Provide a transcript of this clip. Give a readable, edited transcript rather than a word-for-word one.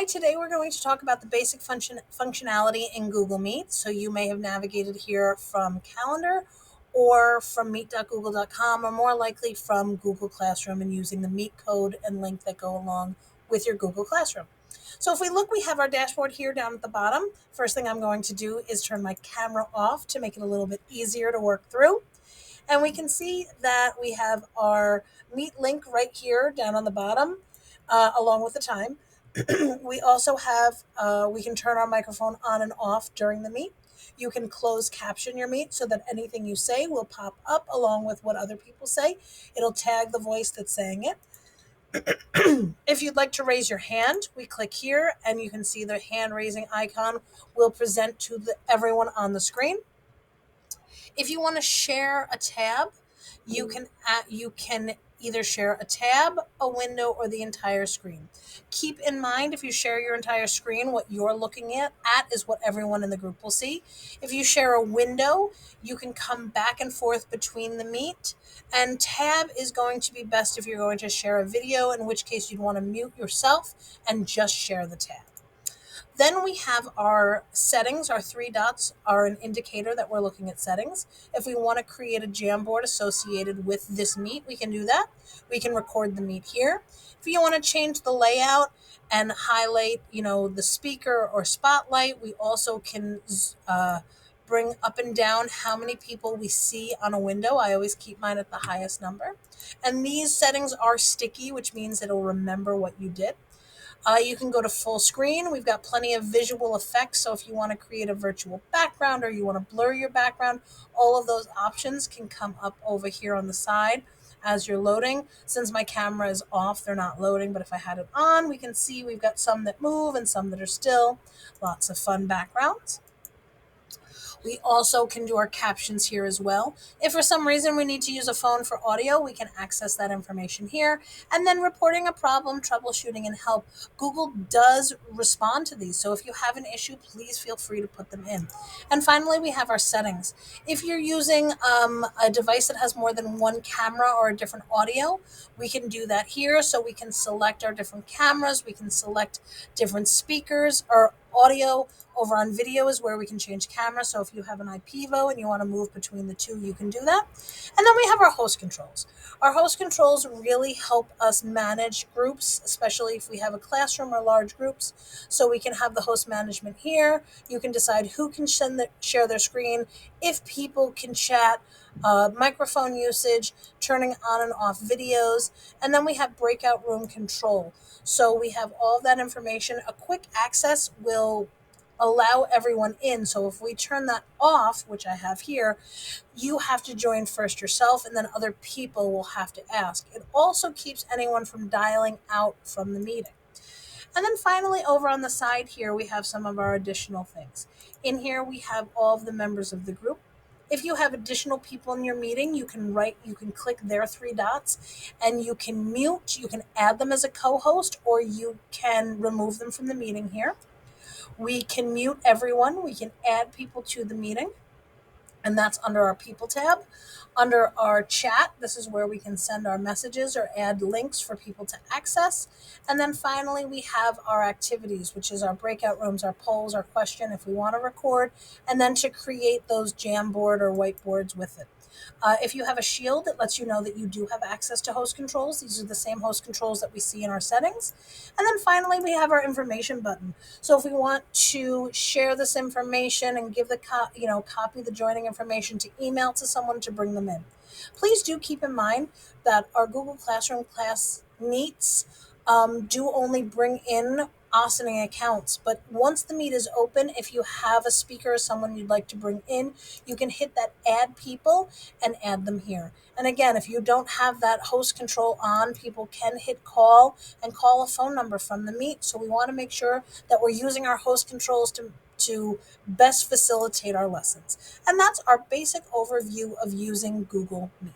today we're going to talk about the basic functionality in Google Meet. So you may have navigated here from Calendar or from meet.google.com, or more likely from Google Classroom and using the Meet code and link that go along with your Google Classroom. So if we look, we have our dashboard here down at the bottom. First thing I'm going to do is turn my camera off to make it a little bit easier to work through. And we can see that we have our Meet link right here down on the bottom, along with the time. We also have, we can turn our microphone on and off during the meet. You can close caption your meet so that anything you say will pop up along with what other people say. It'll tag the voice that's saying it. If you'd like to raise your hand, we click here and you can see the hand raising icon will present to everyone on the screen. If you want to share a tab, you can either share a tab, a window, or the entire screen. Keep in mind, if you share your entire screen, what you're looking at is what everyone in the group will see. If you share a window, you can come back and forth between the meet. And tab is going to be best if you're going to share a video, in which case you'd want to mute yourself and just share the tab. Then we have our settings. Our three dots are an indicator that we're looking at settings. If we want to create a Jamboard associated with this meet, we can do that. We can record the meet here. If you want to change the layout and highlight, the speaker or spotlight, we also can bring up and down how many people we see on a window. I always keep mine at the highest number. And these settings are sticky, which means it'll remember what you did. You can go to full screen. We've got plenty of visual effects. So if you want to create a virtual background or you want to blur your background, all of those options can come up over here on the side as you're loading. Since my camera is off, they're not loading, but if I had it on, we can see we've got some that move and some that are still. Lots of fun backgrounds. We also can do our captions here as well. If for some reason we need to use a phone for audio, we can access that information here. And then reporting a problem, troubleshooting, and help. Google does respond to these. So if you have an issue, please feel free to put them in. And finally, we have our settings. If you're using a device that has more than one camera or a different audio, we can do that here. So we can select our different cameras. We can select different speakers or audio. Over on video is where we can change camera. So if you have an IPEVO and you want to move between the two, you can do that. And then we have our host controls. Our host controls really help us manage groups, especially if we have a classroom or large groups. So we can have the host management here. You can decide who can share their screen, if people can chat, microphone usage, turning on and off videos. And then we have breakout room control. So we have all that information. A quick access will allow everyone in. So if we turn that off, which I have here, you have to join first yourself and then other people will have to ask. It also keeps anyone from dialing out from the meeting. And then finally, over on the side here, we have some of our additional things. In here, we have all of the members of the group. If you have additional people in your meeting, you can click their three dots and you can mute, you can add them as a co-host, or you can remove them from the meeting here. We can mute everyone. We can add people to the meeting, and that's under our People tab. Under our chat, this is where we can send our messages or add links for people to access. And then finally, we have our activities, which is our breakout rooms, our polls, our question if we want to record, and then to create those Jamboard or whiteboards with it. If you have a shield, it lets you know that you do have access to host controls. These are the same host controls that we see in our settings. And then finally, we have our information button. So if we want to share this information and give copy the joining information to email to someone to bring them in. Please do keep in mind that our Google Classroom class meets do only bring in Austining accounts. But once the meet is open, if you have a speaker or someone you'd like to bring in, you can hit that add people and add them here. And again, if you don't have that host control on, people can hit call and call a phone number from the meet. So we want to make sure that we're using our host controls to best facilitate our lessons. And that's our basic overview of using Google Meet.